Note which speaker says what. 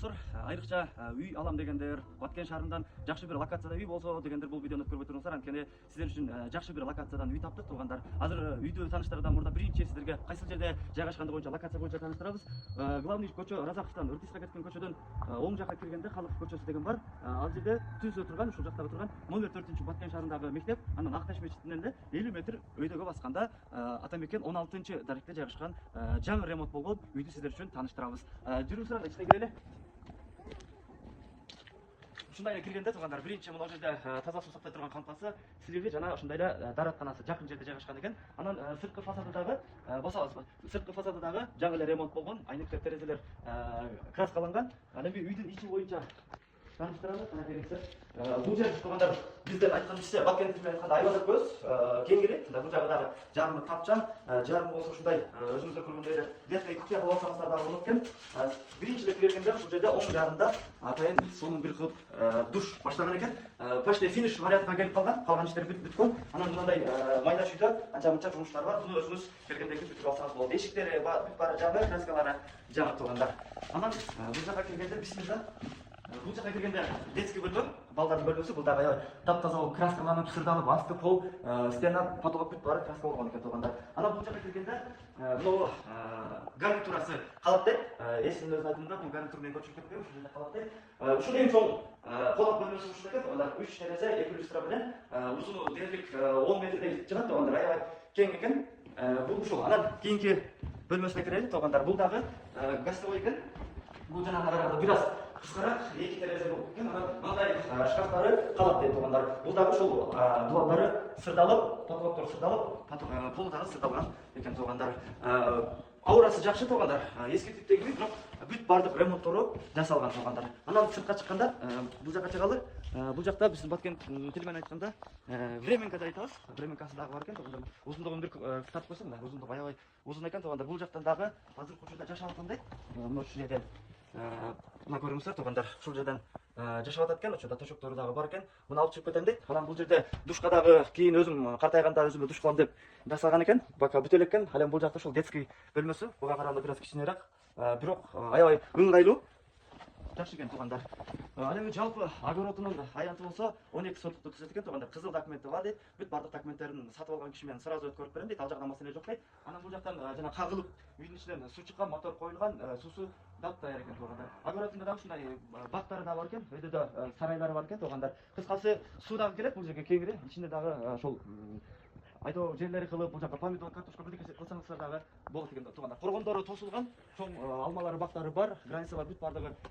Speaker 1: достор, айрыкча үй алам дегендер, Баткен шаарынан жакшы бир локацияда үй болсо дегендер бул видеону көрбөй туруңуздар. Анткени сиздер үчүн жакшы бир локациядан үй таптык туугандар. Азыр үйдү тааныштыруудан мурда биринчи сиздерге кайсы жерде жайгашканды боюнча локация боюнча тааныштырабыз. Главный көчө Разаковтан Ыртыска кеткен көчөдөн оң жакка киргенде Халык көчөсү деген бар. Ал жерде түзө турган, ушул жактагы турган номер 4-Баткен шаарындагы мектеп, анан Акташ мечитинен эле 50 метр өйдөгө басканда Атамекен 16-даректе жайгашкан жаңы ремонт болгон үйдү сиздер үчүн тааныштырабыз. Жүрүңүздөр, ичине кирели. Ушундай эле киргенде туугандар, биринчи мына жерде таза суу сактай турган кампасы, силиби жана ошондой эле дааратканасы жакын жерде жайгашкан экен. Анан сырткы фасадыдагы басабызбы? Сырткы фасадыдагы жаңы эле ремонт болгон, айнектер, терезелер краскаланган. Анан эми үйдүн ичи боюнча тааныштырабыз. Кана келиңиздер. Бул жер туугандар, биздер айтканыбызча Баткен тилинен айтканда айбат көз, кеңири. Бул жагы дагы жарымы тапчан, жарымы болсо ушундай өзүңүздөр көргөндөй эле детский кухня болсаңыздар дагы болот экен. Биринчи эле киргенде бул жерде оң жагында атайын сонун бир кылып душ баштаган экен. Почти финиш вариантына келип калган иштер бүткөн. Анан мындай майда шүйдө анча мынча жумуштар бар. Буну өзүңүз келгенде бүтүрүп алсаңыз болот. Эшиктери бүт баары жаңы, краскалары жаңы туугандар. Анан бул жака келгенде бисмилла. Бул жака киргенде детский бөлмө, балдардын бөлмөсү. Бул дагы таптаза болуп краскаланып, сырдалып, асты пол, стена, потолок бүт баары краска болгон экен туугандар. Анан бул жака киргенде могу гарнитурасы калат дейт. Эсимдин өзүнүн айтымында бул гарнитур менен көчүрүп кетпей, ушул жерде калат дейт. Ушул эң чоң конок бөлмөсү ушул экен туугандар. 3 терезе, 2 люстра менен узуну дээрлик 10 метрдей жыгат туугандар. Аябай кең экен. Бул ушул. Анан кийинки бөлмөсүнө кирели туугандар. Бул дагы гостевой экен. Бул жанагына караганда бир аз кыскараак, 2 терезе болуп кеткен. Анан мындай шкафтары калат дейт туугандар. Бул дагы ушул дубалдары сырдалып, потолоктор сырдалып, полу дагы сырдалган экен туугандар. Аурасы жакшы туугандар. Эски типтеги үй, бирок бүт бардык ремонттору жасалган туугандар. Анан сыртка чыкканда бул жака чыгалы. Бул жакта биздин Баткен тили менен айтканда временка деп айтабыз. Временкасы дагы бар экен туугандар. Узундугун бир тартып койсоң да, узундугу аябай узун экен туугандар. Бул жактан дагы азыр көчөдө жашап аткан дейт. Мына ушул жерден мына көрүңүздөр туугандар, ушул жерден жашап атат экен. Ошондо төшөктөрү дагы бар экен. Муну алып чыгып кетем дейт. Анан бул жерде душка дагы кийин өзүм картайганда өзүмө душ кылам деп жасаган экен. Бака бүтө элек экен. Ал эми бул жакта ушул детский бөлмөсү. Буга караганда бир аз кичинерээк, бирок аябай ыңгайлуу. Жакшы экен туугандар. Ал эми жалпы огородунун аянты болсо 12 соттукту түзөт экен туугандар. Кызыл документи бар дейт. Бүт бардык документтерин сатып алган киши менен сразу өткөрүп берем дейт. Ал жагдан маселе жок дейт. Анан бул жактан жана кагылып үйдүн ичинен суу чыккан, мотор коюлган, суусу дап даяр экен туугандар. Огородунда дагы ушундай бактары да бар экен. Өйдө да сарайлары бар экен туугандар. Кыскасы суу дагы келет бул жерге кеңири. Ичинде дагы ошол айдоо жерлери кылып, бул жака помидор, картошка бирдеке кылсаңыздар дагы болот экен туугандар. Коргондору тосулган, чоң алмалары, бактары бар, границалар бүт бардыгы